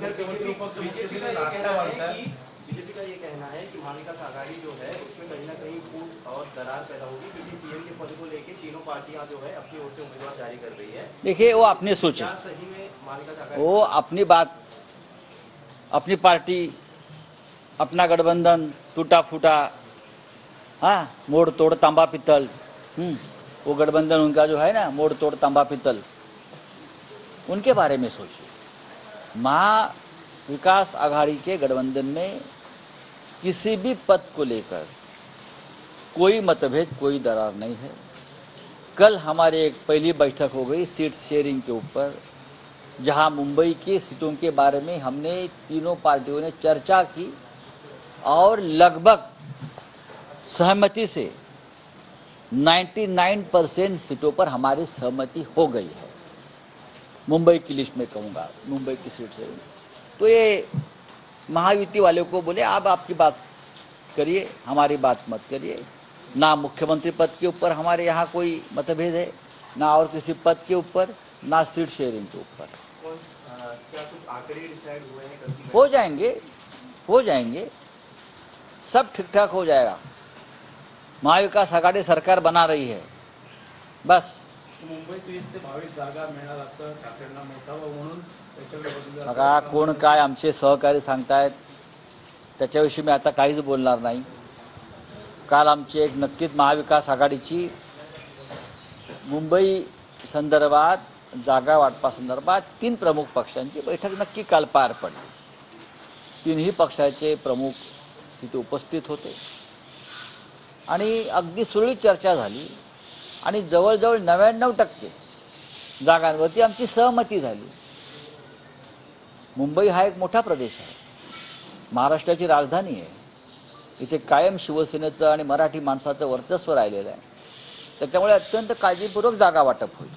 BJP का ये कहना है कि महाविकास आघाड़ी जो है उसमें कहीं ना कहीं फूट और दरार पैदा होगी, क्योंकि सीएम के पद को लेकर तीनों पार्टियां जो है अपनी ओर से उम्मीदवार जारी कर रही है। देखिए, वो आपने सोचे, सही में महाविकास आघाड़ी वो अपनी बात, अपनी पार्टी, अपना गठबंधन टूटा फूटा, हाँ, मोड़ तोड़ तांबा पित्तल, वो गठबंधन उनका जो है ना, मोड़ तोड़ तांबा पित्तल, उनके बारे में सोचिए। महाविकास आघाड़ी के गठबंधन में किसी भी पद को लेकर कोई मतभेद, कोई दरार नहीं है। कल हमारी एक पहली बैठक हो गई सीट शेयरिंग के ऊपर, जहां मुंबई की सीटों के बारे में हमने तीनों पार्टियों ने चर्चा की और लगभग सहमति से 99% सीटों पर हमारी सहमति हो गई है। मुंबई की लिस्ट में कहूँगा, मुंबई की सीट से। तो ये महायुति वाले को बोले, आप आपकी बात करिए, हमारी बात मत करिए। ना मुख्यमंत्री पद के ऊपर हमारे यहाँ कोई मतभेद है, ना और किसी पद के ऊपर, ना सीट शेयरिंग के ऊपर। क्या कुछ आंकड़े डिसाइड हुए हैं? हो जाएंगे, सब ठीक ठाक हो जाएगा। महाविकास आघाडी सरकार बना रही है, बस। मुंबईत 20 ते 22 जागा मिळणार असं ठाकरेंना मोठा भाऊ म्हणून त्याच्याकडे बघा, कोण काय आमचे सहकारी सांगतायत त्याच्याविषयी मी आता काहीच बोलणार नाही। काल आमची एक नक्कीच महाविकास आघाडीची मुंबई संदर्भात, जागा वाटपासंदर्भात 3 प्रमुख पक्षांची बैठक नक्की काल पार पडली। तीनही पक्षाचे प्रमुख तिथे उपस्थित होते आणि अगदी सुरळीत चर्चा झाली आणि जवळजवळ 99% जागांवरती आमची सहमती झाली। मुंबई हा एक मोठा प्रदेश आहे, महाराष्ट्राची राजधानी आहे, इथे कायम शिवसेनेचं आणि मराठी माणसाचं वर्चस्व राहिलेलं आहे। त्याच्यामुळे अत्यंत काळजीपूर्वक जागा वाटप होईल।